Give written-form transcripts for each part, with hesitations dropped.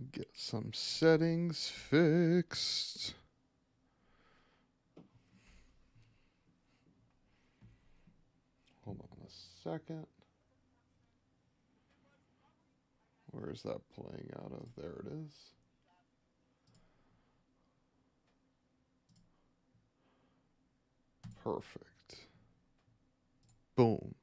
Get some settings fixed. Hold on a second. Where is that playing out of? There it is. Perfect. Boom.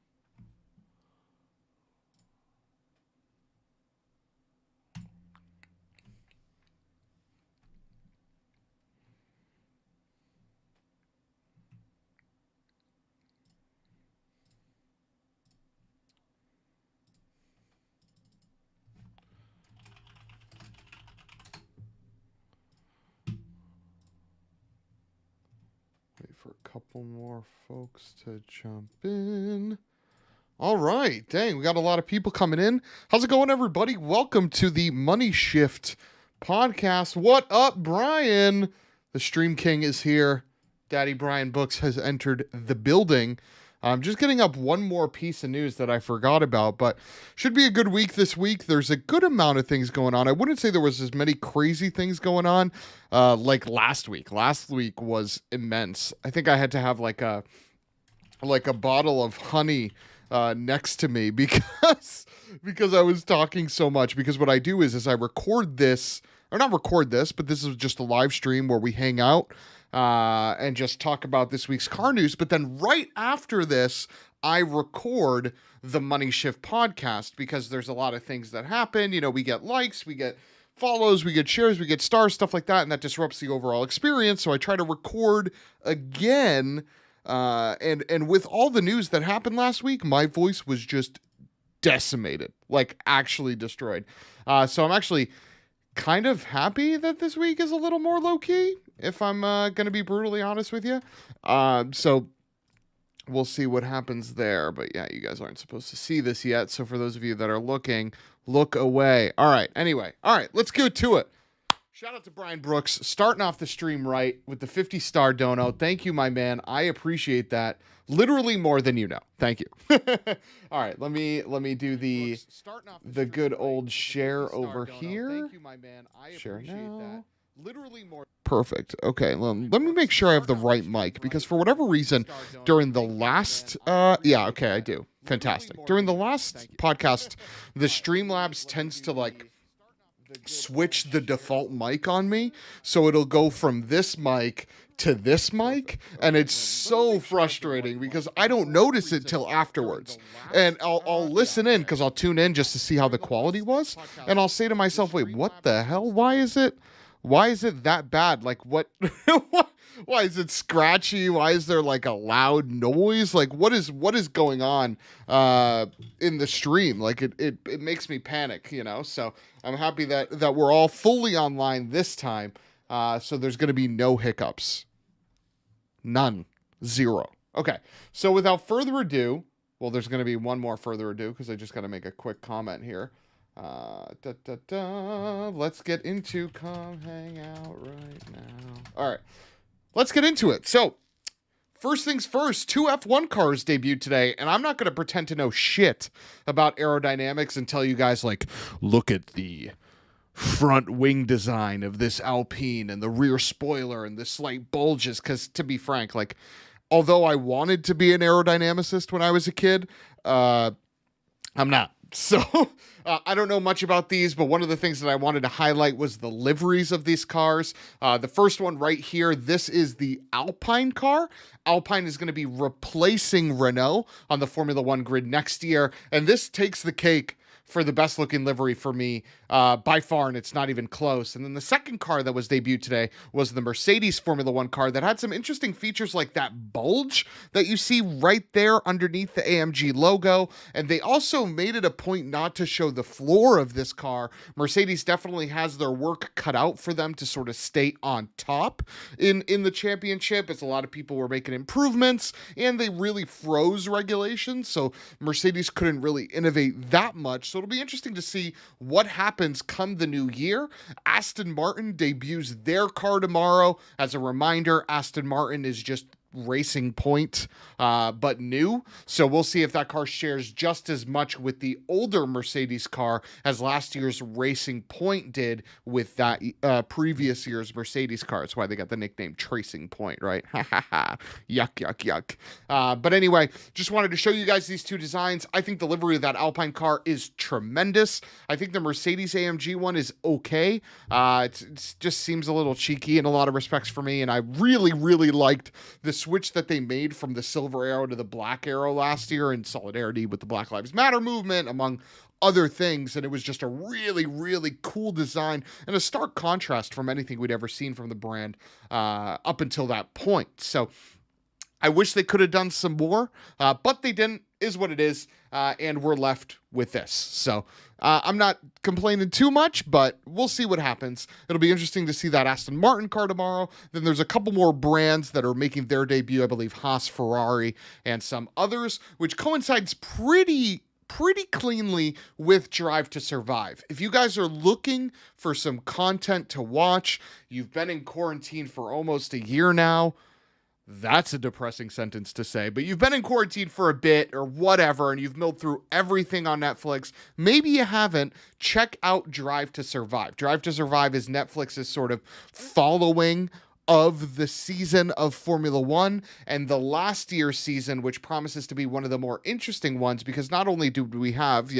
Wait for a couple more folks to jump in. All right. Dang, we got a lot of people coming in. How's it going, everybody? Welcome to the Money Shift podcast. What up, Brian? The Stream King is here. Daddy Brian Books has entered the building. I'm just getting up one more piece of news that I forgot about, but should be a good week this week. There's a good amount of things going on. I wouldn't say there was as many crazy things going on like last week. Last week was immense. I think I had to have like a bottle of honey next to me because I was talking so much. Because what I do is I record this, or not record this, but this is just a live stream where we hang out and just talk about this week's car news. But then right after this, I record the Money Shift podcast because there's a lot of things that happen. You know, we get likes, we get follows, we get shares, we get stars, stuff like that, and that disrupts the overall experience. So I try to record again. And with all the news that happened last week, my voice was just decimated, like actually destroyed. So I'm actually kind of happy that this week is a little more low key, if I'm going to be brutally honest with you. So we'll see what happens there. But yeah, you guys aren't supposed to see this yet. So for those of you that are looking, look away. All right. Anyway. All right. Let's get to it. Shout out to Brian Brooks, starting off the stream right with the 50-star dono. Thank you, my man. I appreciate that literally more than you know. Thank you. All right, let me do the good old share over here. Thank you, my man. I appreciate that. Literally more. Perfect. Okay, let me make sure I have the right mic, because for whatever reason during the last yeah, okay, I do. Fantastic. During the last podcast, the Streamlabs tends to like switch the default mic on me, so it'll go from this mic to this mic, and it's so frustrating because I don't notice it till afterwards. And I'll listen in, because I'll tune in just to see how the quality was, and I'll say to myself, wait, what the hell? Why is it that bad? Like, what why is it scratchy? Why is there like a loud noise? Like, what is going on in the stream? Like, it makes me panic, you know? So I'm happy that we're all fully online this time. So there's going to be no hiccups. None. Zero. Okay. So without further ado, well, there's going to be one more further ado, because I just got to make a quick comment here. Let's get into Come Hang Out right now. All right. Let's get into it. So, first things first, two F1 cars debuted today, and I'm not going to pretend to know shit about aerodynamics and tell you guys, like, look at the front wing design of this Alpine and the rear spoiler and the slight bulges, because, to be frank, like, although I wanted to be an aerodynamicist when I was a kid, I'm not. So I don't know much about these, but one of the things that I wanted to highlight was the liveries of these cars. The first one right here, this is the Alpine car. Alpine is going to be replacing Renault on the Formula One grid next year, and this takes the cake for the best looking livery for me by far, and it's not even close. And then the second car that was debuted today was the Mercedes Formula One car that had some interesting features, like that bulge that you see right there underneath the AMG logo. And they also made it a point not to show the floor of this car. Mercedes definitely has their work cut out for them to sort of stay on top in the championship, as a lot of people were making improvements, and they really froze regulations, so Mercedes couldn't really innovate that much. So it'll be interesting to see what happens come the new year. Aston Martin debuts their car tomorrow. As a reminder, Aston Martin is just Racing Point, but new. So we'll see if that car shares just as much with the older Mercedes car as last year's Racing Point did with that previous year's Mercedes car. That's why they got the nickname Tracing Point, right? Yuck, yuck, yuck. But anyway, just wanted to show you guys these two designs. I think the livery of that Alpine car is tremendous. I think the Mercedes AMG one is okay. It just seems a little cheeky in a lot of respects for me, and I really, really liked the switch that they made from the silver arrow to the black arrow last year in solidarity with the Black Lives Matter movement, among other things. And it was just a really, really cool design and a stark contrast from anything we'd ever seen from the brand up until that point. So I wish they could have done some more, but they didn't, is what it is, and we're left with this. So I'm not complaining too much, but we'll see what happens. It'll be interesting to see that Aston Martin car tomorrow. Then there's a couple more brands that are making their debut, I believe Haas, Ferrari, and some others, which coincides pretty cleanly with Drive to Survive. If you guys are looking for some content to watch, you've been in quarantine for almost a year now. That's a depressing sentence to say, but you've been in quarantine for a bit or whatever, and you've milled through everything on Netflix. Maybe you haven't. Check out Drive to Survive. Drive to Survive is Netflix's sort of following of the season of Formula One and the last year's season, which promises to be one of the more interesting ones, because not only do we have,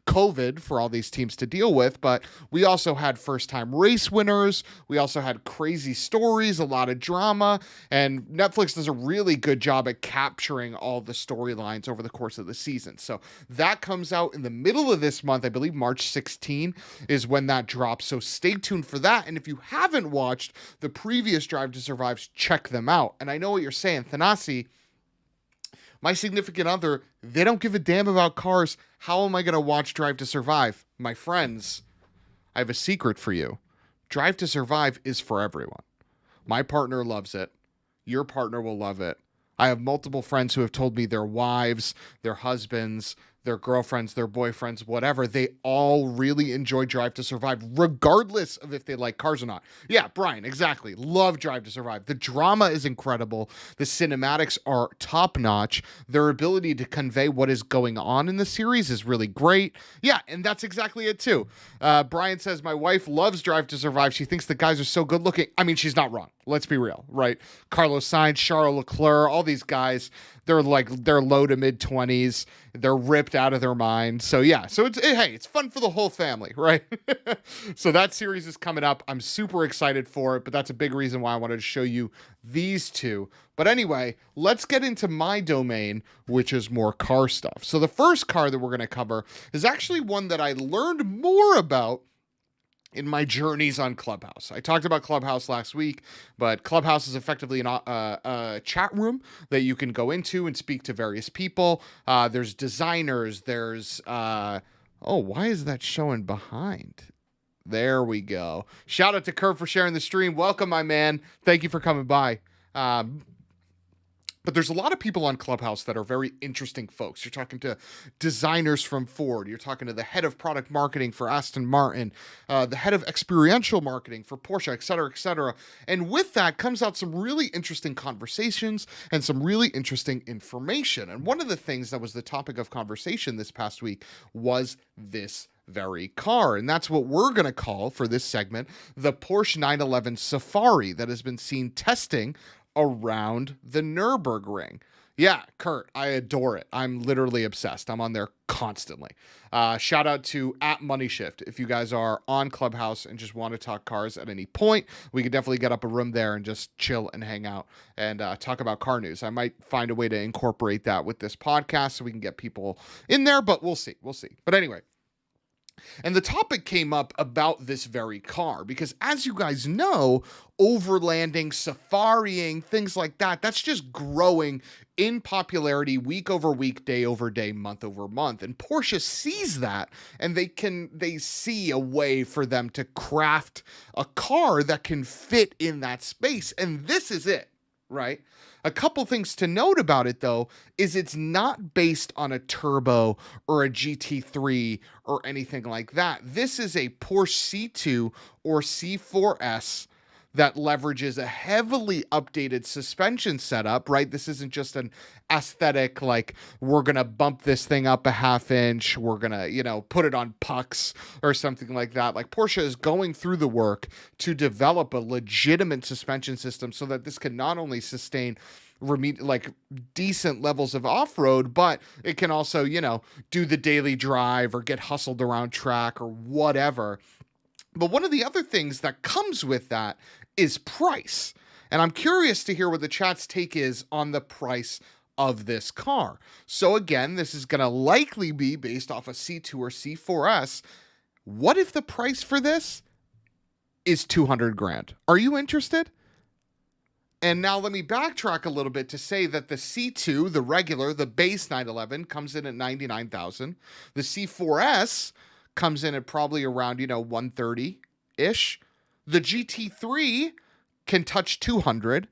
COVID for all these teams to deal with, but we also had first-time race winners. We also had crazy stories, a lot of drama, and Netflix does a really good job at capturing all the storylines over the course of the season. So that comes out in the middle of this month. I believe March 16 is when that drops. So stay tuned for that. And if you haven't watched the previous Drive to Survive, check them out. And I know what you're saying, Thanasi, my significant other, they don't give a damn about cars. How am I going to watch Drive to Survive? My friends, I have a secret for you. Drive to Survive is for everyone. My partner loves it. Your partner will love it. I have multiple friends who have told me their wives, their husbands, their girlfriends, their boyfriends, whatever, they all really enjoy Drive to Survive, regardless of if they like cars or not. Yeah, Brian, exactly. Love Drive to Survive. The drama is incredible. The cinematics are top-notch. Their ability to convey what is going on in the series is really great. Yeah, and that's exactly it, too. Brian says, my wife loves Drive to Survive. She thinks the guys are so good-looking. I mean, she's not wrong. Let's be real, right? Carlos Sainz, Charles Leclerc, all these guys, they're low to mid 20s. They're ripped out of their minds. So yeah, it's fun for the whole family, right? So that series is coming up. I'm super excited for it, but that's a big reason why I wanted to show you these two. But anyway, let's get into my domain, which is more car stuff. So the first car that we're going to cover is actually one that I learned more about in my journeys on Clubhouse. I talked about Clubhouse last week, but Clubhouse is effectively a chat room that you can go into and speak to various people. There's designers. There's... why is that showing behind? There we go. Shout out to Kurt for sharing the stream. Welcome, my man. Thank you for coming by. But there's a lot of people on Clubhouse that are very interesting folks. You're talking to designers from Ford. You're talking to the head of product marketing for Aston Martin, the head of experiential marketing for Porsche, et cetera, et cetera. And with that comes out some really interesting conversations and some really interesting information. And one of the things that was the topic of conversation this past week was this very car. And that's what we're going to call, for this segment, the Porsche 911 Safari that has been seen testing around the Nürburgring. Yeah, Kurt, I adore it. I'm literally obsessed. I'm on there constantly. Shout out to @MoneyShift. If you guys are on Clubhouse and just want to talk cars at any point, we could definitely get up a room there and just chill and hang out and talk about car news. I might find a way to incorporate that with this podcast so we can get people in there, but we'll see. We'll see. But anyway, and the topic came up about this very car because, as you guys know, overlanding, safarying, things like that, that's just growing in popularity week over week, day over day, month over month. And Porsche sees that, and they see a way for them to craft a car that can fit in that space. And this is it, right? A couple things to note about it, though, is it's not based on a turbo or a GT3 or anything like that. This is a Porsche C2 or C4S that leverages a heavily updated suspension setup, right? This isn't just an aesthetic, like we're going to bump this thing up a half inch, we're going to, put it on pucks or something like that. Like Porsche is going through the work to develop a legitimate suspension system so that this can not only sustain decent levels of off-road, but it can also, do the daily drive or get hustled around track or whatever. But one of the other things that comes with that is price. And I'm curious to hear what the chat's take is on the price of this car. So again, this is going to likely be based off a C2 or C4S. What if the price for this is $200,000? Are you interested? And now let me backtrack a little bit to say that the C2, the regular, the base 911, comes in at $99,000. The C4S comes in at probably around, $130,000-ish. The GT3 can touch $200,000.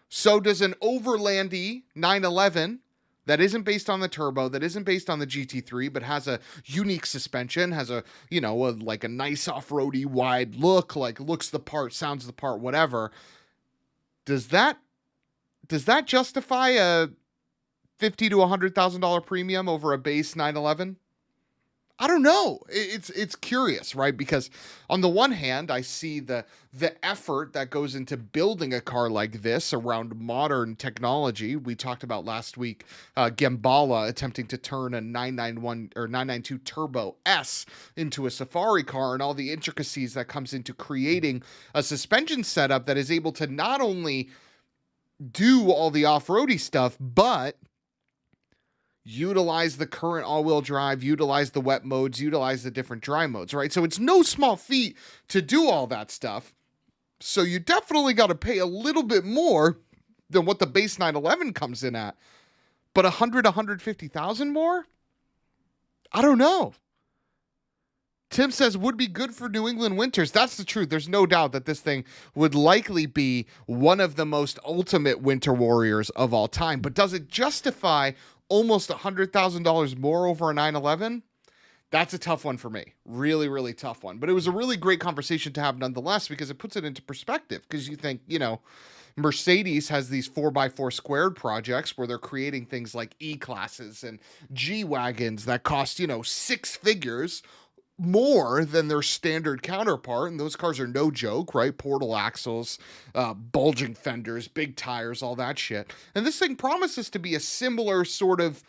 So does an overlandy 911 that isn't based on the turbo, that isn't based on the GT3, but has a unique suspension, has a nice off-roady wide look, like looks the part, sounds the part, whatever. Does that justify a $50,000 to $100,000 premium over a base 911? I don't know. It's curious, right? Because on the one hand, I see the effort that goes into building a car like this around modern technology. We talked about last week, Gembala attempting to turn a 991 or 992 Turbo S into a safari car, and all the intricacies that comes into creating a suspension setup that is able to not only do all the off-roady stuff, but utilize the current all-wheel drive, utilize the wet modes, utilize the different dry modes, right? So it's no small feat to do all that stuff. So you definitely got to pay a little bit more than what the base 911 comes in at. But 100, 150,000 more? I don't know. Tim says, would be good for New England winters. That's the truth. There's no doubt that this thing would likely be one of the most ultimate winter warriors of all time. But does it justify almost $100,000 more over a 911? That's a tough one for me. Really, really tough one. But it was a really great conversation to have nonetheless, because it puts it into perspective. Because you think, Mercedes has these 4x4 squared projects where they're creating things like E-classes and G-wagons that cost, six figures more than their standard counterpart, and those cars are no joke, right? Portal axles, bulging fenders, big tires, all that shit. And this thing promises to be a similar sort of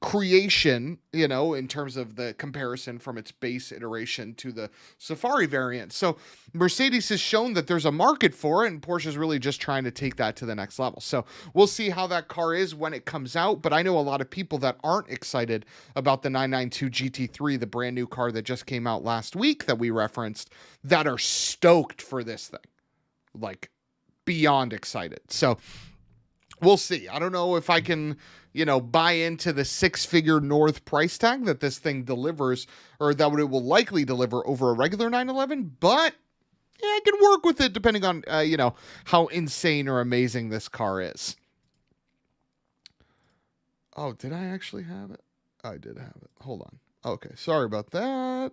creation, in terms of the comparison from its base iteration to the Safari variant. So Mercedes has shown that there's a market for it, and Porsche is really just trying to take that to the next level. So we'll see how that car is when it comes out, but I know a lot of people that aren't excited about the 992 GT3, the brand new car that just came out last week that we referenced, that are stoked for this thing. Like, beyond excited. So we'll see. I don't know if I can, buy into the six-figure north price tag that this thing delivers, or that it will likely deliver over a regular 911, but yeah, I can work with it depending on, how insane or amazing this car is. Oh, did I actually have it? I did have it. Hold on. Okay, sorry about that.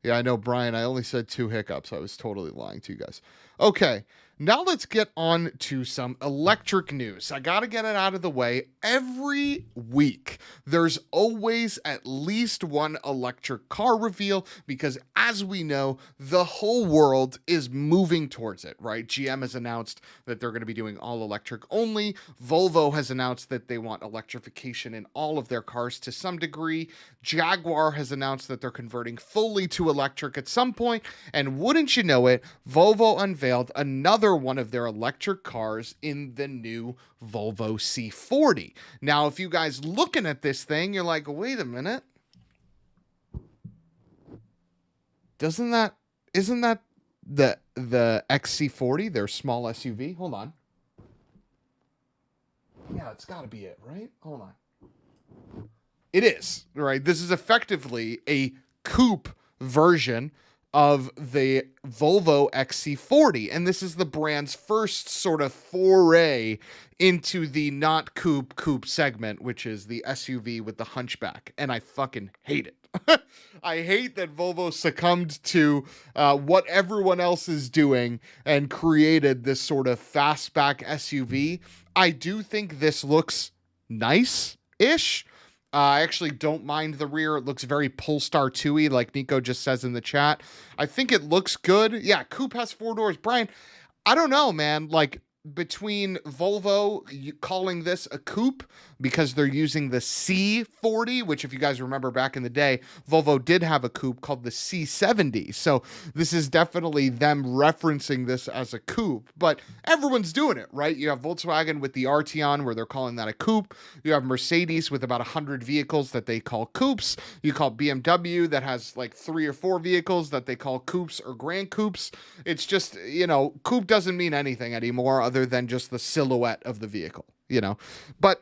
Yeah, I know, Brian, I only said 2 hiccups. I was totally lying to you guys. Okay, now let's get on to some electric news. I got to get it out of the way. Every week, there's always at least one electric car reveal because, as we know, the whole world is moving towards it, right? GM has announced that they're going to be doing all electric only. Volvo has announced that they want electrification in all of their cars to some degree. Jaguar has announced that they're converting fully to electric at some point. And wouldn't you know it, Volvo unveiled another one of their electric cars in the new Volvo C40. Now, if you guys looking at this thing, you're like, wait a minute. Isn't that the XC40, their small SUV? Hold on. Yeah, it's got to be it, right? Hold on. It is, right? This is effectively a coupe version of the Volvo XC40. And this is the brand's first sort of foray into the not coupe segment, which is the SUV with the hunchback. And I fucking hate it. I hate that Volvo succumbed to what everyone else is doing and created this sort of fastback SUV. I do think this looks nice-ish. I actually don't mind the rear. It looks very Polestar 2-y, like Nico just says in the chat. I think it looks good. Yeah, coupe has 4 doors. Brian, I don't know, man. Like, between Volvo calling this a coupe because they're using the C40, which if you guys remember back in the day, Volvo did have a coupe called the C70. So this is definitely them referencing this as a coupe, but everyone's doing it, right? You have Volkswagen with the Arteon where they're calling that a coupe. You have Mercedes with about 100 vehicles that they call coupes. You call BMW that has like 3 or 4 vehicles that they call coupes or grand coupes. It's just, you know, coupe doesn't mean anything anymore other than just the silhouette of the vehicle, you know. But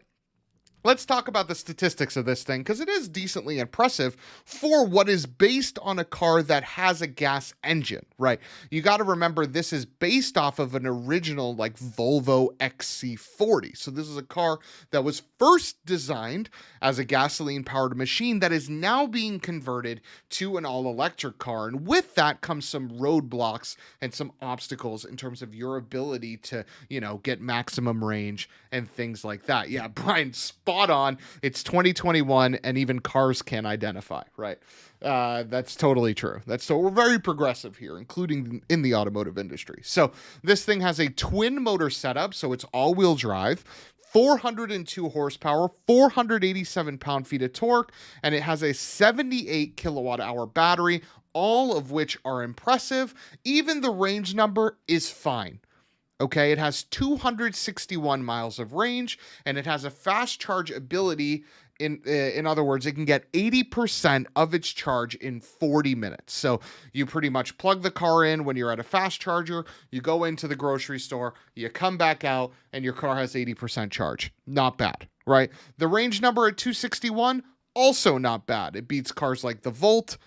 let's talk about the statistics of this thing, because it is decently impressive for what is based on a car that has a gas engine, right? You got to remember this is based off of an original like Volvo XC40. So this is a car that was first designed as a gasoline-powered machine that is now being converted to an all-electric car. And with that comes some roadblocks and some obstacles in terms of your ability to, you know, get maximum range and things like that. Yeah, Brian, spot on. It's 2021 and even cars can identify, right? That's totally true. We're very progressive here, including in the automotive industry. So this thing has a twin motor setup, so it's all-wheel drive, 402 horsepower, 487 pound-feet of torque, and it has a 78 kilowatt-hour battery, all of which are impressive. Even the range number is fine. Okay, it has 261 miles of range, and it has a fast charge ability. In other words, it can get 80% of its charge in 40 minutes. So you pretty much plug the car in when you're at a fast charger, you go into the grocery store, you come back out, and your car has 80% charge. Not bad, right? The range number at 261, also not bad. It beats cars like the Bolt.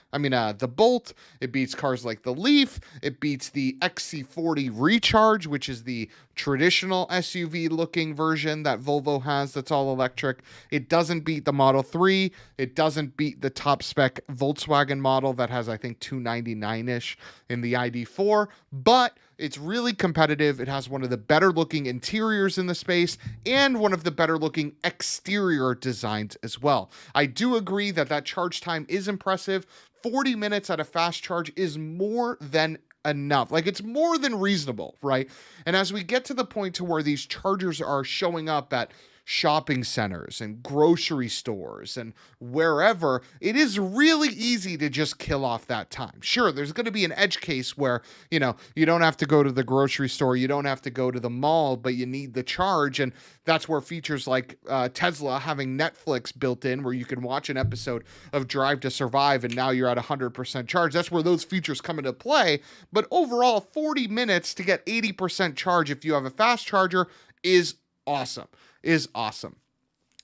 It beats cars like the Leaf. It beats the XC40 Recharge, which is the traditional SUV looking version that Volvo has that's all electric. It doesn't beat the Model 3. It doesn't beat the top spec Volkswagen model that has, I think, 299-ish in the ID4, but it's really competitive. It has one of the better looking interiors in the space and one of the better looking exterior designs as well. I do agree that charge time is impressive. 40 minutes at a fast charge is more than enough. Like, it's more than reasonable, right? And as we get to the point to where these chargers are showing up at shopping centers and grocery stores and wherever, it is really easy to just kill off that time. Sure, there's going to be an edge case where, you know, you don't have to go to the grocery store, you don't have to go to the mall, but you need the charge. And that's where features like Tesla having Netflix built in, where you can watch an episode of Drive to Survive and now you're at 100% charge. That's where those features come into play. But overall, 40 minutes to get 80% charge if you have a fast charger is awesome.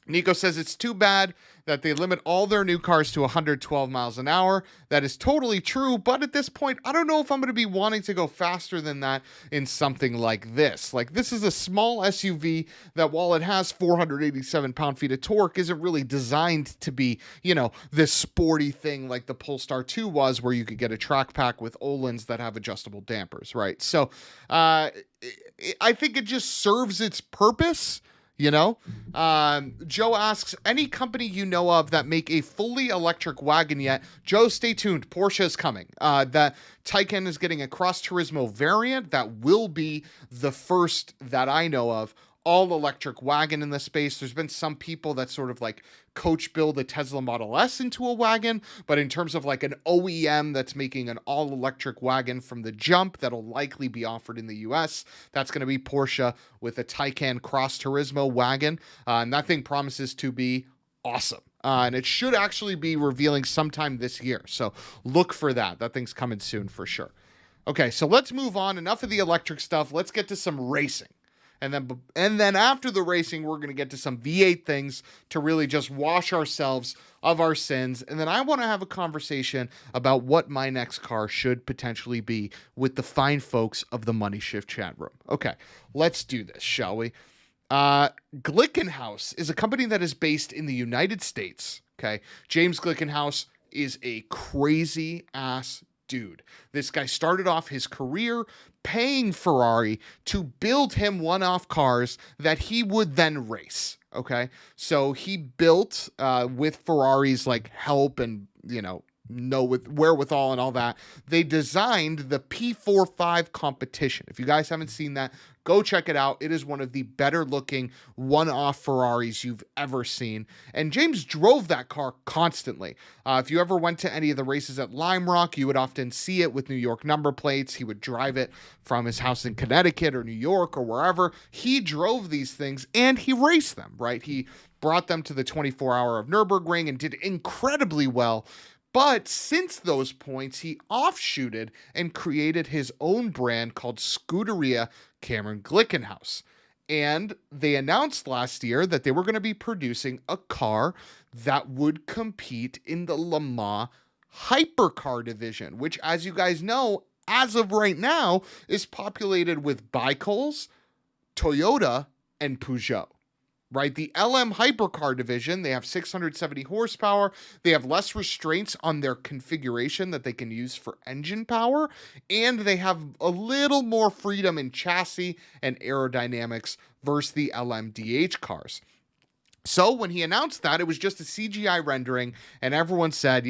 Nico says it's too bad that they limit all their new cars to 112 miles an hour. That is totally true, but at this point, I don't know if I'm going to be wanting to go faster than that in something like this. Like, this is a small SUV that, while it has 487 pound-feet of torque, isn't really designed to be, you know, this sporty thing like the Polestar 2 was, where you could get a track pack with Öhlins that have adjustable dampers, right? So I think it just serves its purpose. You know, Joe asks, any company you know of that make a fully electric wagon yet? Joe, stay tuned. Porsche is coming. That Taycan is getting a Cross Turismo variant that will be the first that I know of all electric wagon in the space. There's been some people that sort of like coach build a Tesla Model S into a wagon, but in terms of like an OEM that's making an all electric wagon from the jump that'll likely be offered in the US, that's going to be Porsche with a Taycan Cross Turismo wagon. And that thing promises to be awesome. And it should actually be revealing sometime this year. So look for that. That thing's coming soon for sure. Okay, so let's move on. Enough of the electric stuff. Let's get to some racing. And then after the racing, we're going to get to some V8 things to really just wash ourselves of our sins. And then I want to have a conversation about what my next car should potentially be with the fine folks of the Money Shift chat room. Okay, let's do this, shall we? Glickenhaus is a company that is based in the United States. Okay, James Glickenhaus is a crazy ass dude. This guy started off his career paying Ferrari to build him one-off cars that he would then race. Okay, so he built with Ferrari's like help and with wherewithal and all that. They designed the P45 competition. If you guys haven't seen that, go check it out. It is one of the better looking one-off Ferraris you've ever seen. And James drove that car constantly. If you ever went to any of the races at Lime Rock, you would often see it with New York number plates. He would drive it from his house in Connecticut or New York or wherever. He drove these things and he raced them, right? He brought them to the 24-hour of Nürburgring and did incredibly well. But since those points, he offshooted and created his own brand called Scuderia Cameron Glickenhaus. And they announced last year that they were going to be producing a car that would compete in the Le Mans hypercar division, which, as you guys know, as of right now, is populated with Bicols, Toyota, and Peugeot. Right, the LM hypercar division, they have 670 horsepower. They have less restraints on their configuration that they can use for engine power. And they have a little more freedom in chassis and aerodynamics versus the LMDH cars. So when he announced that, it was just a CGI rendering, and everyone said,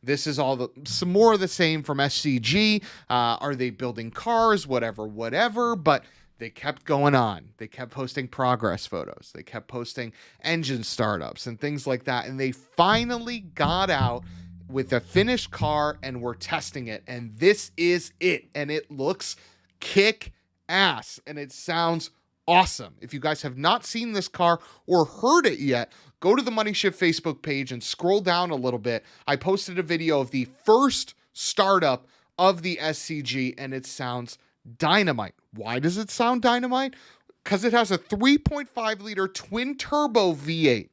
this is some more of the same from SCG. Are they building cars? Whatever. But they kept going on. They kept posting progress photos. They kept posting engine startups and things like that. And they finally got out with a finished car and were testing it. And this is it. And it looks kick ass. And it sounds awesome. If you guys have not seen this car or heard it yet, go to the Money Shift Facebook page and scroll down a little bit. I posted a video of the first startup of the SCG and it sounds dynamite. Why does it sound dynamite? Because it has a 3.5 liter twin turbo V8.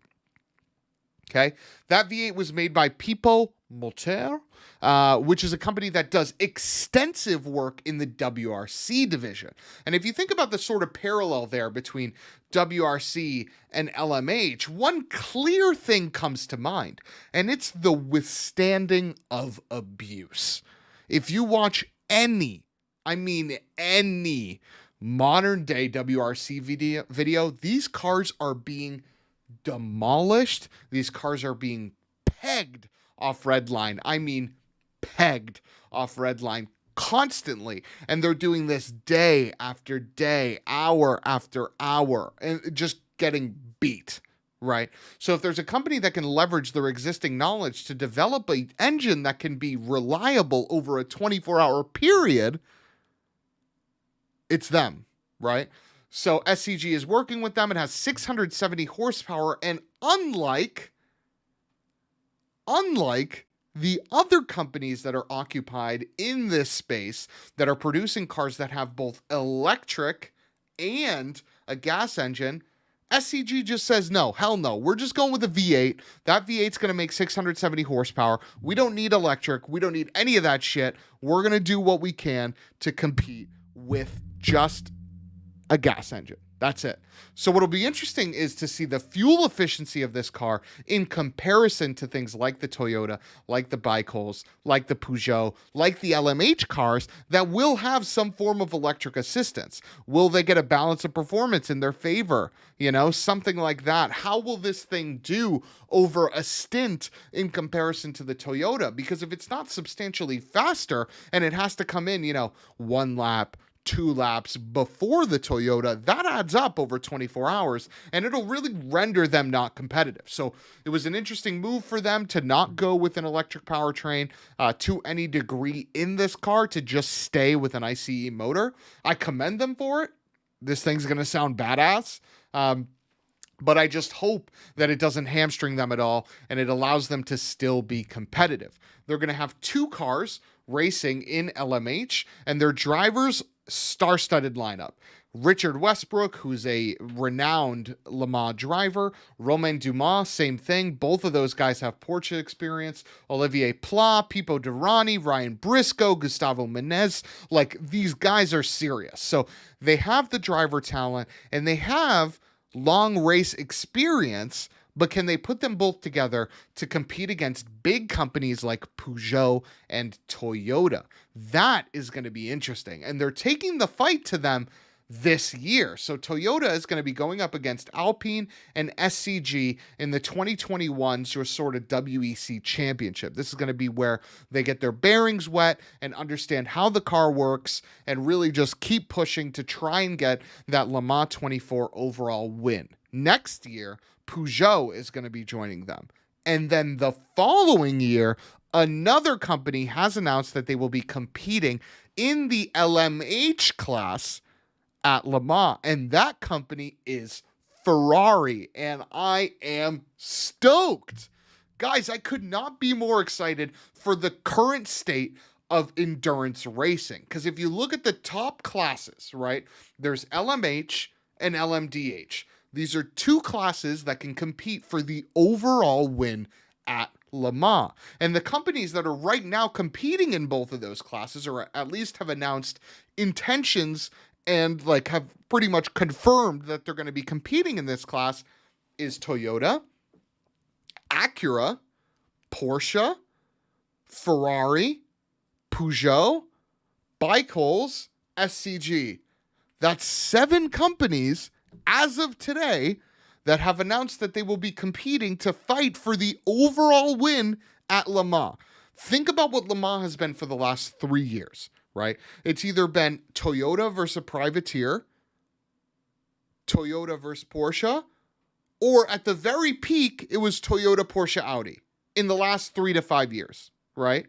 Okay. That V8 was made by Pipo Motor, which is a company that does extensive work in the WRC division. And if you think about the sort of parallel there between WRC and LMH, one clear thing comes to mind, and it's the withstanding of abuse. If you watch any modern day WRC video, these cars are being demolished. These cars are being pegged off redline. Pegged off redline constantly. And they're doing this day after day, hour after hour, and just getting beat. Right. So if there's a company that can leverage their existing knowledge to develop an engine that can be reliable over a 24-hour period, it's them, right? So SCG is working with them. It has 670 horsepower. And unlike the other companies that are occupied in this space that are producing cars that have both electric and a gas engine, SCG just says, no, hell no. We're just going with a V8. That V8's going to make 670 horsepower. We don't need electric. We don't need any of that shit. We're going to do what we can to compete with just a gas engine. That's it. So what'll be interesting is to see the fuel efficiency of this car in comparison to things like the Toyota, like the Bicols, like the Peugeot, like the LMH cars that will have some form of electric assistance. Will they get a balance of performance in their favor? Something like that. How will this thing do over a stint in comparison to the Toyota? Because if it's not substantially faster and it has to come in, 1 lap, 2 laps before the Toyota, that adds up over 24 hours and it'll really render them not competitive. So it was an interesting move for them to not go with an electric powertrain to any degree in this car, to just stay with an ICE motor. I commend them for it. This thing's going to sound badass. But I just hope that it doesn't hamstring them at all and it allows them to still be competitive. They're going to have 2 cars racing in LMH and their drivers star-studded lineup. Richard Westbrook, who's a renowned Le Mans driver. Romain Dumas, same thing. Both of those guys have Porsche experience. Olivier Pla, Pipo Derani, Ryan Briscoe, Gustavo Menez. Like, these guys are serious. So they have the driver talent and they have long race experience, but can they put them both together to compete against big companies like Peugeot and Toyota? That is going to be interesting. And they're taking the fight to them this year. So Toyota is going to be going up against Alpine and SCG in the 2021 sort of WEC championship. This is going to be where they get their bearings wet and understand how the car works and really just keep pushing to try and get that Le Mans 24 overall win. Next year, Peugeot is going to be joining them. And then the following year, another company has announced that they will be competing in the LMH class at Le Mans, and that company is Ferrari, and I am stoked. Guys, I could not be more excited for the current state of endurance racing, because if you look at the top classes, right, there's LMH and LMDH. These are two classes that can compete for the overall win at Le Mans. And the companies that are right now competing in both of those classes, or at least have announced intentions and like have pretty much confirmed that they're going to be competing in this class, is Toyota, Acura, Porsche, Ferrari, Peugeot, Bikeholes, SCG. That's 7 companies as of today that have announced that they will be competing to fight for the overall win at Le Mans. Think about what Le Mans has been for the last 3 years, right? It's either been Toyota versus a privateer, Toyota versus Porsche, or at the very peak, it was Toyota, Porsche, Audi in the last 3 to 5 years, right?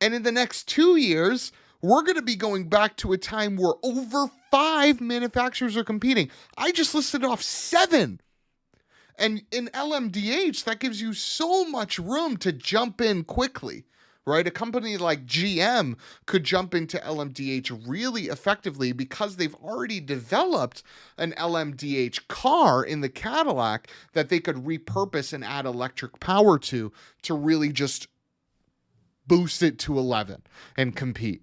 And in the next 2 years, we're going to be going back to a time where over 5 manufacturers are competing. I just listed off 7. And in LMDH, that gives you so much room to jump in quickly, right? A company like GM could jump into LMDH really effectively because they've already developed an LMDH car in the Cadillac that they could repurpose and add electric power to really just boost it to 11 and compete.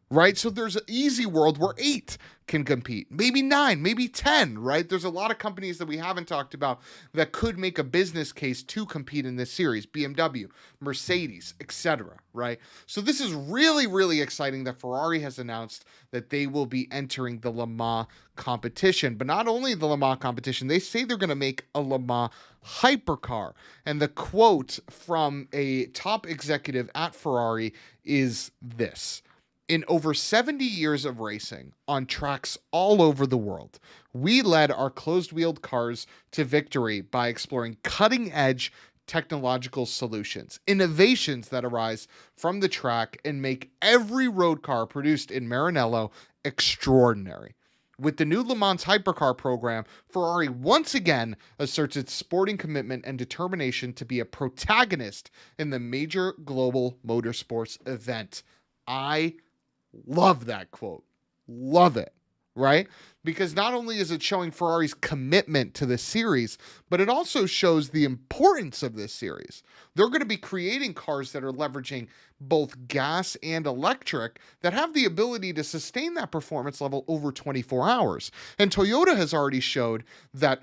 Right? So there's an easy world where 8 can compete, maybe 9, maybe 10, right? There's a lot of companies that we haven't talked about that could make a business case to compete in this series, BMW, Mercedes, etc., right? So this is really, really exciting that Ferrari has announced that they will be entering the Le Mans competition. But not only the Le Mans competition, they say they're going to make a Le Mans hypercar. And the quote from a top executive at Ferrari is this: "In over 70 years of racing on tracks all over the world, we led our closed-wheeled cars to victory by exploring cutting-edge technological solutions, innovations that arise from the track and make every road car produced in Maranello extraordinary." With the new Le Mans hypercar program, Ferrari once again asserts its sporting commitment and determination to be a protagonist in the major global motorsports event. I love that quote. Love it, right? Because not only is it showing Ferrari's commitment to the series, but it also shows the importance of this series. They're going to be creating cars that are leveraging both gas and electric that have the ability to sustain that performance level over 24 hours. And Toyota has already showed that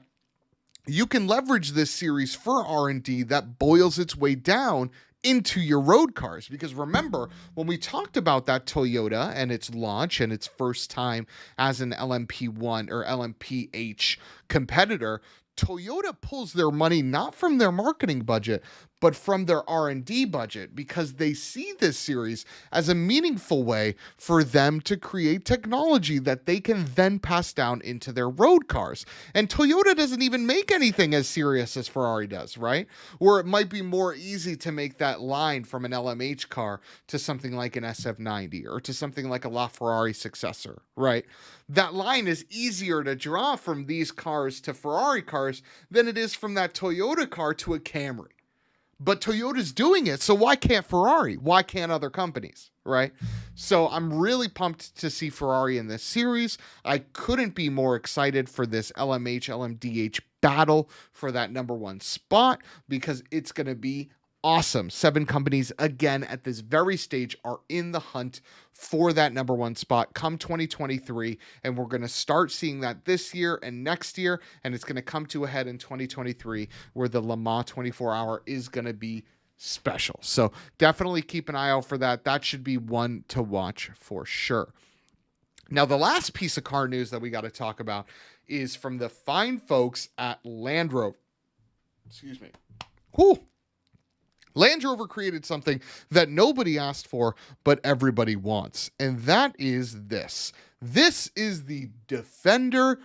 you can leverage this series for R&D that boils its way down into your road cars. Because remember, when we talked about that Toyota and its launch and its first time as an LMP1 or LMPH competitor, Toyota pulls their money not from their marketing budget, but from their R&D budget, because they see this series as a meaningful way for them to create technology that they can then pass down into their road cars. And Toyota doesn't even make anything as serious as Ferrari does, right? Where it might be more easy to make that line from an LMH car to something like an SF90 or to something like a LaFerrari successor, right? That line is easier to draw from these cars to Ferrari cars than it is from that Toyota car to a Camry. But Toyota's doing it, so why can't Ferrari? Why can't other companies, right? So I'm really pumped to see Ferrari in this series. I couldn't be more excited for this LMH, LMDH battle for that number one spot because it's going to be awesome. 7 companies, again, at this very stage are in the hunt for that number one spot come 2023. And we're going to start seeing that this year and next year. And it's going to come to a head in 2023 where the Le Mans 24-hour is going to be special. So definitely keep an eye out for that. That should be one to watch for sure. Now, the last piece of car news that we got to talk about is from the fine folks at Land Rover. Excuse me. Whew. Land Rover created something that nobody asked for, but everybody wants. And that is this. This is the Defender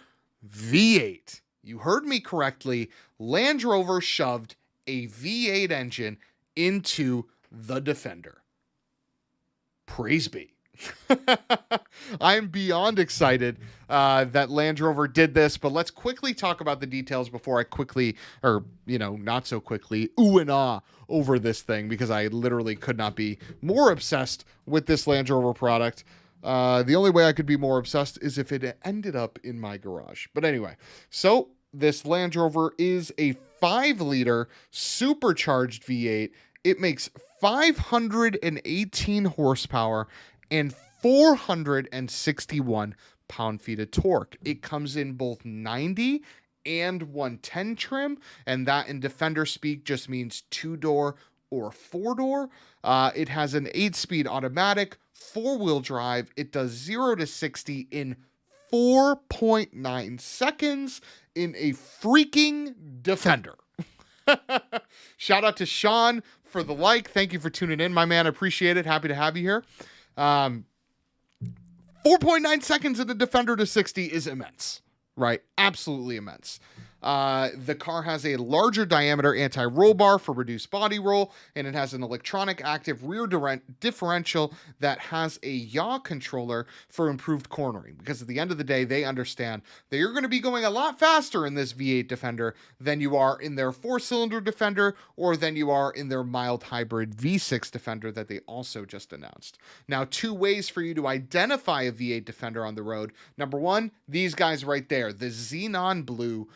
V8. You heard me correctly. Land Rover shoved a V8 engine into the Defender. Praise be. I'm beyond excited that Land Rover did this, but let's quickly talk about the details before I quickly, or, not so quickly, ooh and ah over this thing, because I literally could not be more obsessed with this Land Rover product. The only way I could be more obsessed is if it ended up in my garage. But anyway, so this Land Rover is a 5-liter supercharged V8. It makes 518 horsepower and 461 pound-feet of torque. It comes in both 90 and 110 trim, and that in Defender speak just means 2-door or 4-door. It has an 8-speed automatic, 4-wheel drive. It does 0 to 60 in 4.9 seconds in a freaking Defender. Shout out to Sean for the like. Thank you for tuning in, my man. I appreciate it. Happy to have you here. 4.9 seconds in a Defender to 60 is immense, right? Absolutely immense. The car has a larger diameter anti-roll bar for reduced body roll, and it has an electronic active rear differential that has a yaw controller for improved cornering, because at the end of the day, they understand that you're going to be going a lot faster in this V8 Defender than you are in their 4-cylinder Defender or than you are in their mild hybrid V6 Defender that they also just announced. Now, 2 ways for you to identify a V8 Defender on the road. Number 1, these guys right there, the xenon blue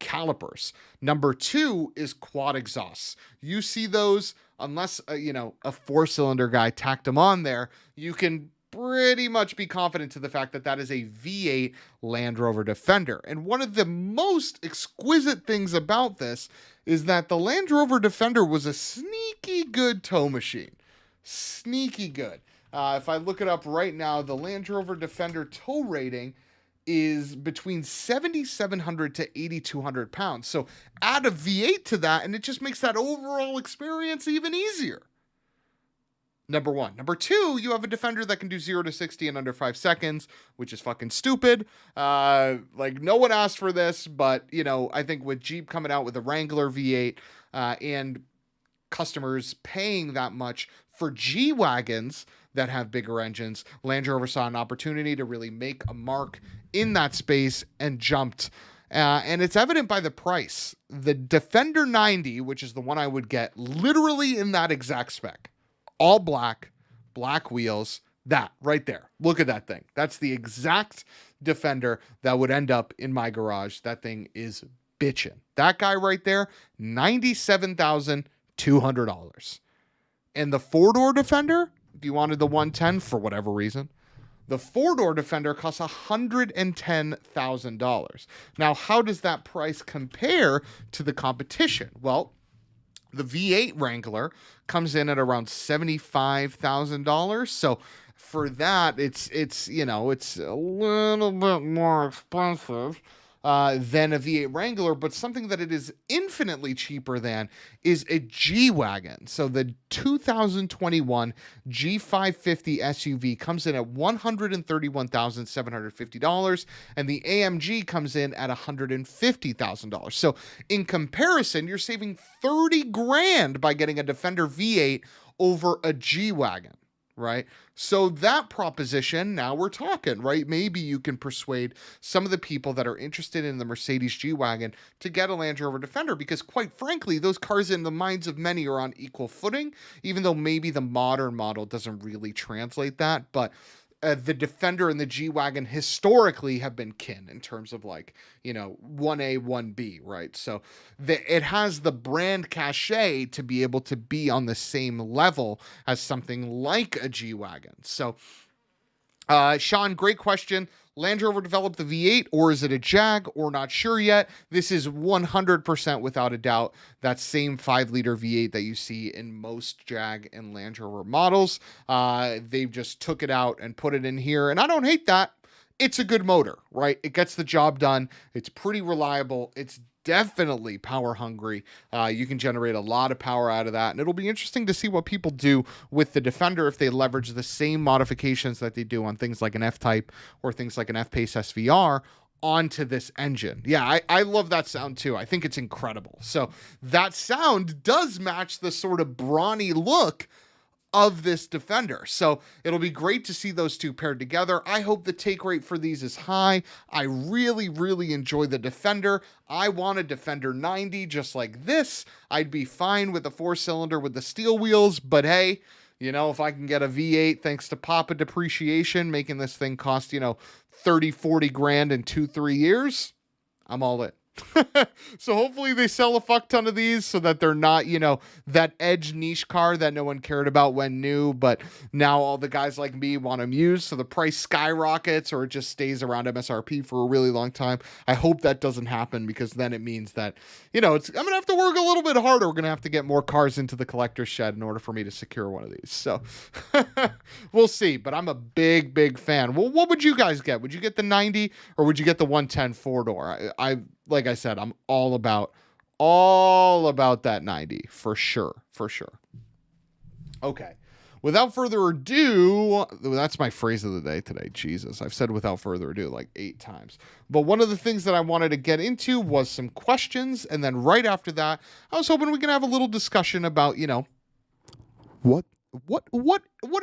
calipers. Number 2 is quad exhausts. You see those, unless a 4-cylinder guy tacked them on there, you can pretty much be confident to the fact that that is a V8 Land Rover Defender. And one of the most exquisite things about this is that the Land Rover Defender was a sneaky good tow machine. Sneaky good. If I look it up right now, the Land Rover Defender tow rating is between 7,700 to 8,200 pounds. So add a V8 to that, and it just makes that overall experience even easier. Number 1. Number 2, you have a Defender that can do 0 to 60 in under 5 seconds, which is fucking stupid. No one asked for this, but, I think with Jeep coming out with a Wrangler V8 and customers paying that much for G-Wagons that have bigger engines, Land Rover saw an opportunity to really make a mark in that space and jumped. And it's evident by the price. The Defender 90, which is the one I would get, literally in that exact spec. All black wheels, that right there. Look at that thing. That's the exact Defender that would end up in my garage. That thing is bitchin'. That guy right there, $97,200. And the 4-door Defender, if you wanted the 110 for whatever reason, the 4-door Defender costs $110,000. Now, how does that price compare to the competition? Well, the V8 Wrangler comes in at around $75,000. So for that, it's a little bit more expensive than a V8 Wrangler, but something that it is infinitely cheaper than is a G-Wagon. So the 2021 G550 SUV comes in at $131,750, and the AMG comes in at $150,000. So in comparison, you're saving $30,000 by getting a Defender V8 over a G-Wagon. right? So that proposition, now we're talking, right? Maybe you can persuade some of the people that are interested in the Mercedes G-Wagon to get a Land Rover Defender, because quite frankly, those cars in the minds of many are on equal footing, even though maybe the modern model doesn't really translate that. But the Defender and the G-Wagon historically have been kin in terms of, like, 1A, 1B, right? So it has the brand cachet to be able to be on the same level as something like a G-Wagon. So, Sean, great question. Land Rover developed the V8, or is it a Jag, or not sure yet? This is 100% without a doubt that same 5-liter V8 that you see in most Jag and Land Rover models. They've just took it out and put it in here, and I don't hate that. It's a good motor, right? It gets the job done. It's pretty reliable. It's definitely power hungry. You can generate a lot of power out of that, and it'll be interesting to see what people do with the Defender if they leverage the same modifications that they do on things like an F-Type or things like an F-Pace SVR onto this engine. Yeah, I love that sound too. I think it's incredible. So that sound does match the sort of brawny look of this Defender. So it'll be great to see those two paired together. I hope the take rate for these is high. I really, really enjoy the Defender. I want a Defender 90 just like this. I'd be fine with a 4-cylinder with the steel wheels, but hey, if I can get a V8 thanks to Papa depreciation, making this thing cost, 30, 40 grand in 2-3 years, I'm all in. So hopefully they sell a fuck ton of these so that they're not, that edge niche car that no one cared about when new, but now all the guys like me want them used, so the price skyrockets or it just stays around MSRP for a really long time. I hope that doesn't happen, because then it means that, I'm going to have to work a little bit harder. We're going to have to get more cars into the collector's shed in order for me to secure one of these. So we'll see, but I'm a big, big fan. Well, what would you guys get? Would you get the 90 or would you get the 110 4-door? Like I said, I'm all about that 90 for sure. Okay. Without further ado, that's my phrase of the day today. Jesus, I've said without further ado like 8 times. But one of the things that I wanted to get into was some questions, and then right after that, I was hoping we can have a little discussion about, what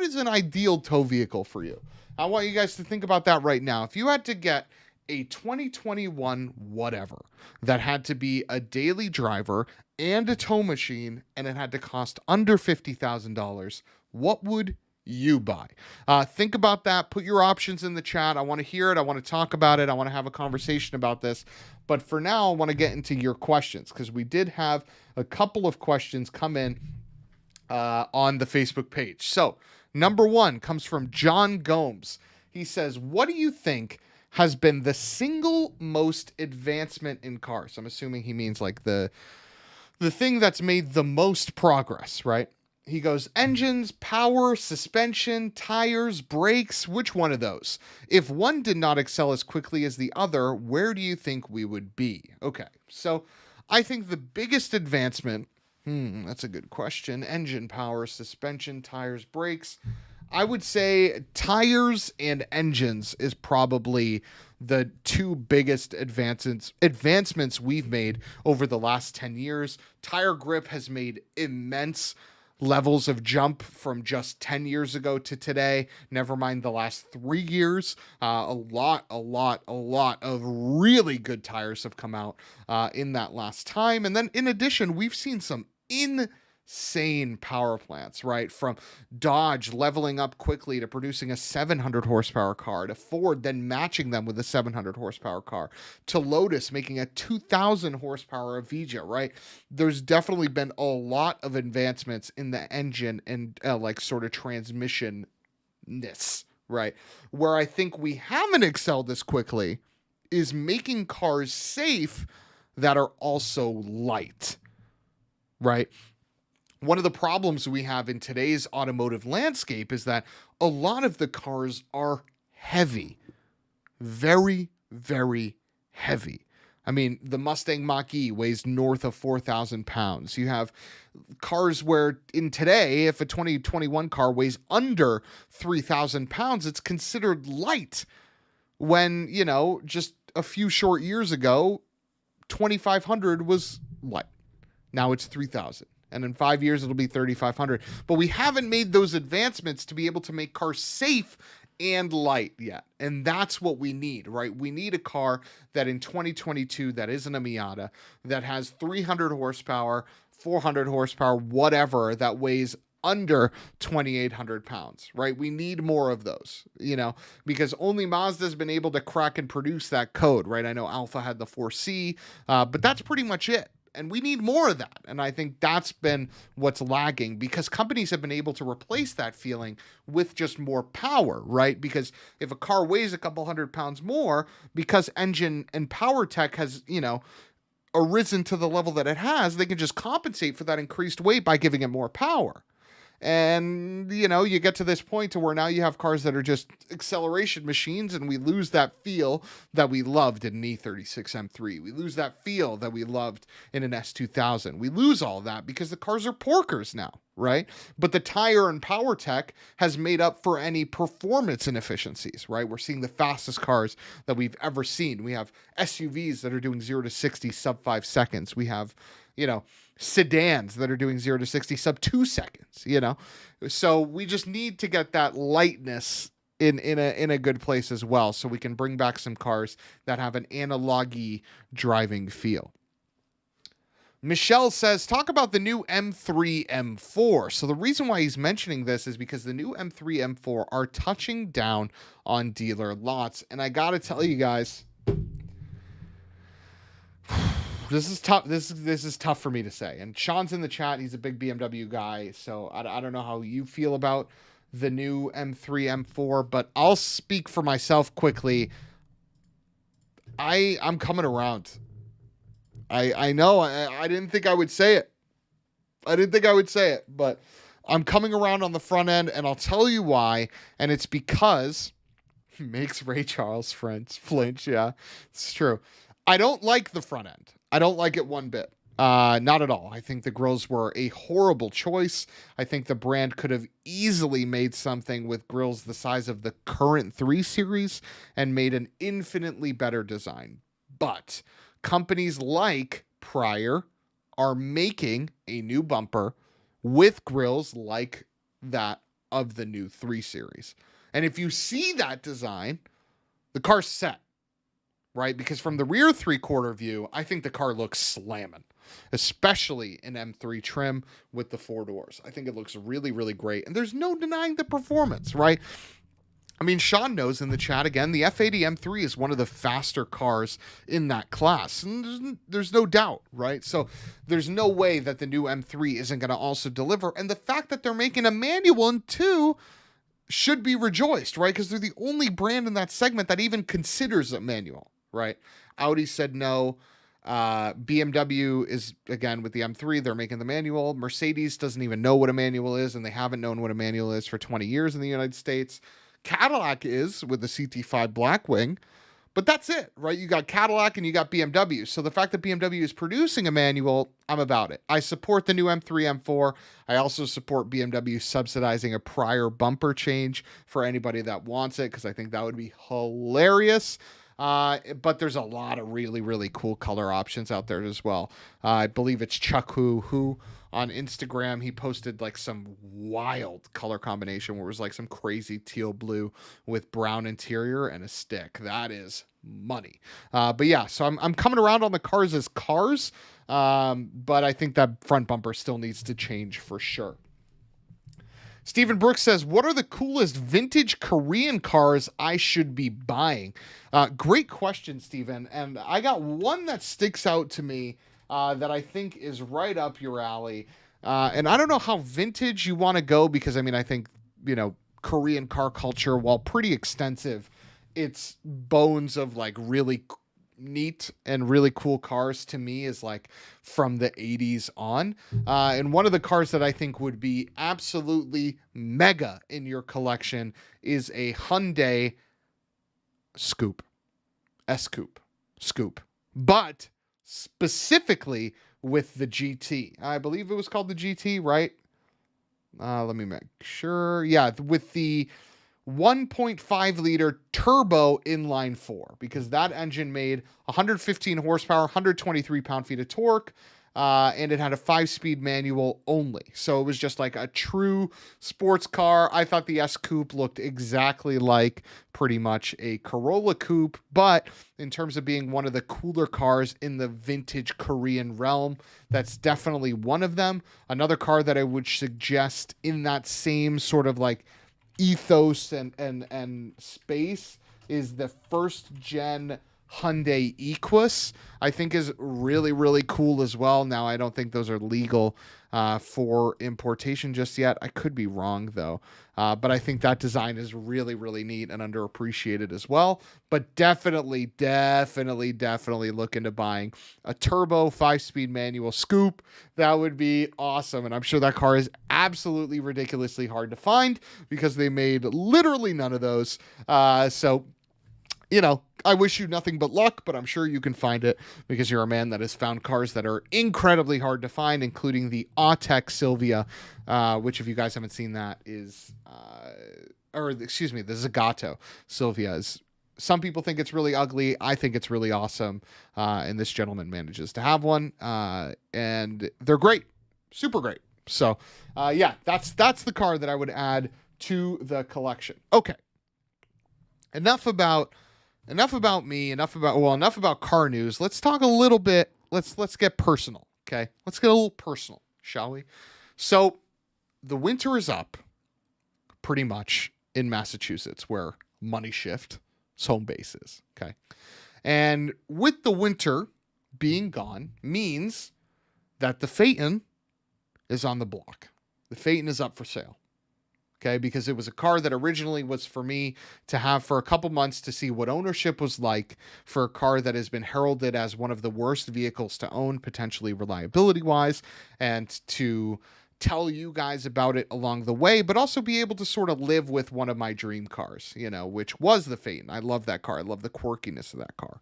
is an ideal tow vehicle for you? I want you guys to think about that right now. If you had to get a 2021 whatever that had to be a daily driver and a tow machine, and it had to cost under $50,000, what would you buy? Think about that. Put your options in the chat. I want to hear it. I want to talk about it. I want to have a conversation about this. But for now, I want to get into your questions, because we did have a couple of questions come in on the Facebook page. So number 1 comes from John Gomes. He says, what do you think has been the single most advancement in cars? I'm assuming he means like the thing that's made the most progress, right? He goes, engines, power, suspension, tires, brakes, which one of those? If one did not excel as quickly as the other, where do you think we would be? Okay, so I think the biggest advancement, that's a good question. Engine, power, suspension, tires, brakes. I would say tires and engines is probably the 2 biggest advancements we've made over the last 10 years. Tire grip has made immense levels of jump from just 10 years ago to today, never mind the last 3 years. A lot of really good tires have come out in that last time. And then in addition, we've seen some insane power plants, right? From Dodge leveling up quickly to producing a 700 horsepower car, to Ford then matching them with a 700 horsepower car, to Lotus making a 2000 horsepower Avija, right? There's definitely been a lot of advancements in the engine and like sort of transmission-ness, right? Where I think we haven't excelled as quickly is making cars safe that are also light, right? One of the problems we have in today's automotive landscape is that a lot of the cars are heavy, very, very heavy. I mean, the Mustang Mach-E weighs north of 4,000 pounds. You have cars where in today, if a 2021 car weighs under 3,000 pounds, it's considered light. When, just a few short years ago, 2,500 was light. Now it's 3,000. And in 5 years, it'll be 3,500. But we haven't made those advancements to be able to make cars safe and light yet. And that's what we need, right? We need a car that in 2022, that isn't a Miata, that has 300 horsepower, 400 horsepower, whatever, that weighs under 2,800 pounds, right? We need more of those, because only Mazda's been able to crack and produce that code, right? I know Alpha had the 4C, but that's pretty much it. And we need more of that. And I think that's been what's lagging, because companies have been able to replace that feeling with just more power, right? Because if a car weighs a couple hundred pounds more, because engine and power tech has, arisen to the level that it has, they can just compensate for that increased weight by giving it more power. And, you get to this point to where now you have cars that are just acceleration machines, and we lose that feel that we loved in an E36 M3. We lose that feel that we loved in an S2000. We lose all that because the cars are porkers now, right? But the tire and power tech has made up for any performance inefficiencies, right? We're seeing the fastest cars that we've ever seen. We have SUVs that are doing 0 to 60 sub 5 seconds. We have, sedans that are doing 0 to 60 sub 2 seconds, So we just need to get that lightness in a good place as well, so we can bring back some cars that have an analog-y driving feel. Michelle says, talk about the new M3, M4. So the reason why he's mentioning this is because the new M3, M4 are touching down on dealer lots. And I got to tell you guys, this is tough. This is tough for me to say. And Sean's in the chat. He's a big BMW guy. So I don't know how you feel about the new M3, M4, but I'll speak for myself quickly. I'm coming around. I know I didn't think I would say it. But I'm coming around on the front end, and I'll tell you why. And it's because makes Ray Charles flinch. Yeah, it's true. I don't like the front end. I don't like it one bit. Not at all. I think the grills were a horrible choice. I think the brand could have easily made something with grills the size of the current 3 Series and made an infinitely better design. But companies like Prior are making a new bumper with grills like that of the new 3 Series. And if you see that design, the car's set. Right? Because from the rear 3/4 view, I think the car looks slamming, especially in M3 trim with the 4 doors. I think it looks really, really great. And there's no denying the performance, right? I mean, Sean knows in the chat again, the F80 M3 is one of the faster cars in that class. And there's no doubt, right? So there's no way that the new M3 isn't going to also deliver. And the fact that they're making a manual in 2 should be rejoiced, right? Because they're the only brand in that segment that even considers a manual. Right. Audi said no. BMW is, again, with the M3, they're making the manual. Mercedes doesn't even know what a manual is, and they haven't known what a manual is for 20 years in the United States. Cadillac is with the CT5 Blackwing, but that's it, right? You got Cadillac and you got BMW. So the fact that BMW is producing a manual, I'm about it. I support the new M3, M4. I also support BMW subsidizing a Prior bumper change for anybody that wants it, because I think that would be hilarious. But there's a lot of really, really cool color options out there as well. I believe it's Chuck who on Instagram, he posted like some wild color combination where it was like some crazy teal blue with brown interior and a stick. That is money. But yeah, so I'm coming around on the cars as cars. But I think that front bumper still needs to change for sure. Stephen Brooks says, what are the coolest vintage Korean cars I should be buying? Great question, Stephen. And I got one that sticks out to me that I think is right up your alley. And I don't know how vintage you want to go, because, I mean, I think, Korean car culture, while pretty extensive, it's bones of like really neat and really cool cars to me is like from the 80s on. And one of the cars that I think would be absolutely mega in your collection is a Hyundai Scoop. Scoop. But specifically with the GT. I believe it was called the GT, right? Let me make sure. Yeah, with the 1.5 liter turbo inline 4, because that engine made 115 horsepower, 123 pound-feet of torque. and it had a 5-speed manual only. So it was just like a true sports car. I thought the S Coupe looked exactly like pretty much a Corolla Coupe, but in terms of being one of the cooler cars in the vintage Korean realm, that's definitely one of them. Another car that I would suggest in that same sort of like ethos and space is the first gen Hyundai Equus. I think is really, really cool as well. Now, I don't think those are legal for importation just yet. I could be wrong, though. But I think that design is really, really neat and underappreciated as well. But definitely look into buying a turbo 5-speed manual Scoop. That would be awesome. And I'm sure that car is absolutely ridiculously hard to find because they made literally none of those. So I wish you nothing but luck, but I'm sure you can find it because you're a man that has found cars that are incredibly hard to find, including the Autech Sylvia, which if you guys haven't seen that is, the Zagato Sylvia is. Some people think it's really ugly. I think it's really awesome. And this gentleman manages to have one. And they're great. Super great. So, that's the car that I would add to the collection. Okay. Enough about me, enough about car news. Let's talk a little bit. Let's get personal, okay? Let's get a little personal, shall we? So, the winter is up pretty much in Massachusetts where Money Shift's home base is, okay? And with the winter being gone means that the Phaeton is on the block. The Phaeton is up for sale. Okay, because it was a car that originally was for me to have for a couple months to see what ownership was like for a car that has been heralded as one of the worst vehicles to own, potentially reliability-wise, and to tell you guys about it along the way, but also be able to sort of live with one of my dream cars, which was the Phaeton. I love that car. I love the quirkiness of that car.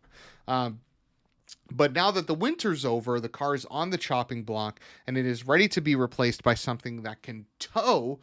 But now that the winter's over, the car is on the chopping block, and it is ready to be replaced by something that can tow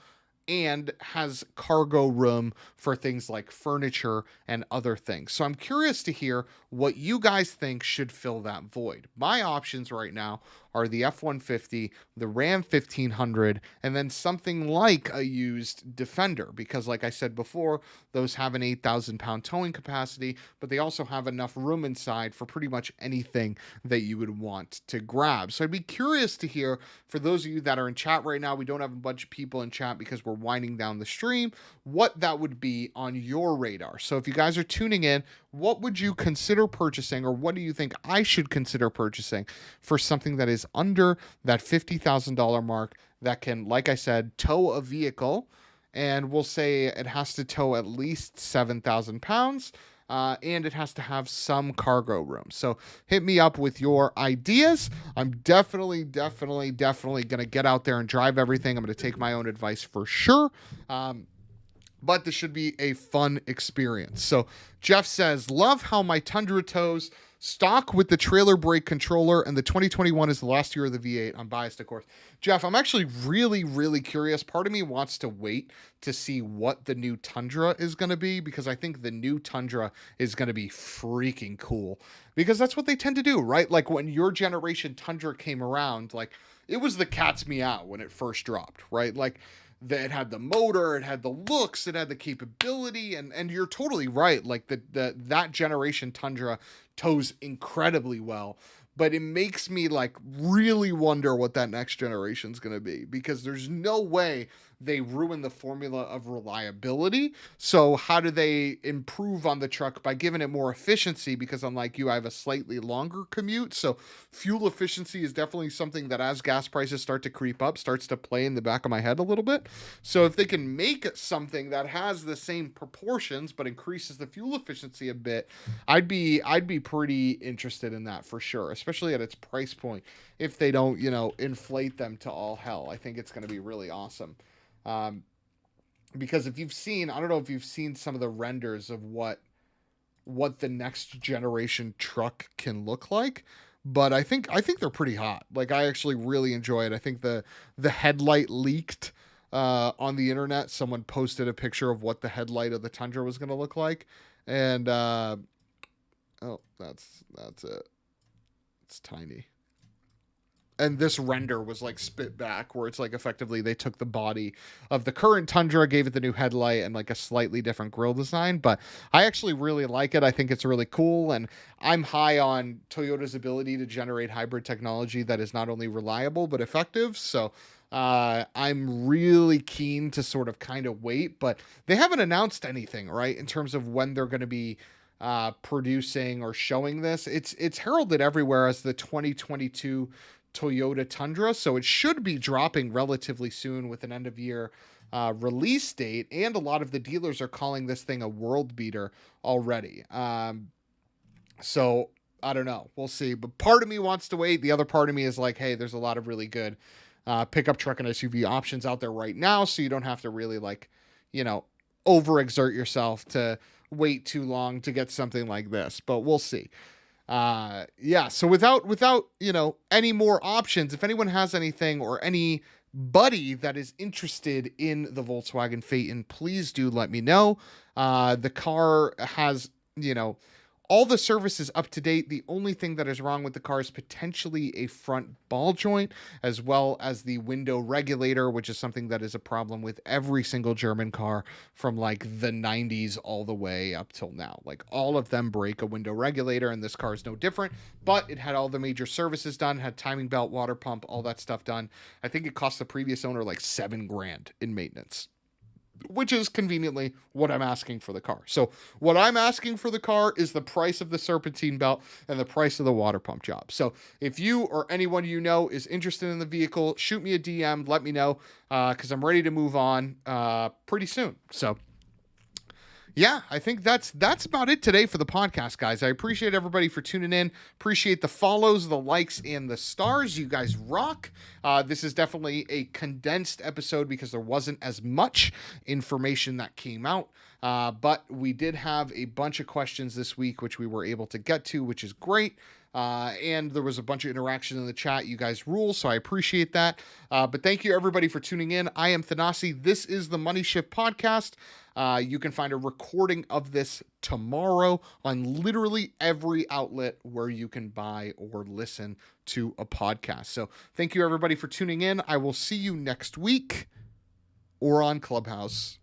and has cargo room for things like furniture and other things. So I'm curious to hear what you guys think should fill that void. My options right now are the F-150, the Ram 1500, and then something like a used Defender, because like I said before, those have an 8,000-pound towing capacity, but they also have enough room inside for pretty much anything that you would want to grab. So I'd be curious to hear, for those of you that are in chat right now, we don't have a bunch of people in chat because we're winding down the stream, what that would be on your radar. So if you guys are tuning in, what would you consider purchasing, or what do you think I should consider purchasing for something that is under that $50,000 mark that can, like I said, tow a vehicle, and we'll say it has to tow at least 7,000 pounds, and it has to have some cargo room. So hit me up with your ideas. I'm definitely going to get out there and drive everything. I'm going to take my own advice for sure. But this should be a fun experience. So Jeff says, love how my Tundra tows stock with the trailer brake controller, and the 2021 is the last year of the V8. I'm biased, of course. Jeff, I'm actually really curious. Part of me wants to wait to see what the new Tundra is going to be, because I think the new Tundra is going to be freaking cool, because that's what they tend to do, right? Like when your generation Tundra came around, like it was the cat's meow when it first dropped, right? Like it had the motor, it had the looks, it had the capability, and you're totally right. Like that generation Tundra tows incredibly well, but it makes me like really wonder what that next generation is going to be, because there's no way they ruin the formula of reliability. So how do they improve on the truck? By giving it more efficiency, because unlike you, I have a slightly longer commute. So fuel efficiency is definitely something that, as gas prices start to creep up, starts to play in the back of my head a little bit. So if they can make something that has the same proportions but increases the fuel efficiency a bit, I'd be pretty interested in that for sure, especially at its price point. If they don't, inflate them to all hell, I think it's going to be really awesome. Because if you've seen, I don't know if you've seen some of the renders of what the next generation truck can look like, but I think they're pretty hot. Like I actually really enjoy it. I think the headlight leaked on the internet. Someone posted a picture of what the headlight of the Tundra was going to look like, and that's it. It's tiny. and this render was like spit back, where it's like effectively they took the body of the current Tundra, gave it the new headlight and like a slightly different grille design. But I actually really like it. I think it's really cool, and I'm high on Toyota's ability to generate hybrid technology that is not only reliable but effective. So I'm really keen to sort of kind of wait, but they haven't announced anything, right, in terms of when they're going to be producing or showing this. It's heralded everywhere as the 2022 Toyota Tundra, so it should be dropping relatively soon with an end of year release date. And a lot of the dealers are calling this thing a world beater already. So I don't know. We'll see. But part of me wants to wait. The other part of me is like, hey, there's a lot of really good pickup truck and SUV options out there right now, so you don't have to really like, overexert yourself to wait too long to get something like this. But we'll see. So without any more options, if anyone has anything or anybody that is interested in the Volkswagen Phaeton, please do let me know. The car has all the services up to date. The only thing that is wrong with the car is potentially a front ball joint, as well as the window regulator, which is something that is a problem with every single German car from like the 90s all the way up till now. Like all of them break a window regulator, and this car is no different, but it had all the major services done, had timing belt, water pump, all that stuff done. I think it cost the previous owner like $7,000 in maintenance, which is conveniently what I'm asking for the car. So what I'm asking for the car is the price of the serpentine belt and the price of the water pump job. So if you or anyone is interested in the vehicle, shoot me a DM, let me know, because I'm ready to move on pretty soon. So yeah, I think that's about it today for the podcast, guys. I appreciate everybody for tuning in. Appreciate the follows, the likes, and the stars. You guys rock. This is definitely a condensed episode because there wasn't as much information that came out. But we did have a bunch of questions this week, which we were able to get to, which is great. And there was a bunch of interaction in the chat. You guys rule, so I appreciate that. But thank you, everybody, for tuning in. I am Thanasi. This is the Money Shift Podcast. You can find a recording of this tomorrow on literally every outlet where you can buy or listen to a podcast. So thank you, everybody, for tuning in. I will see you next week or on Clubhouse.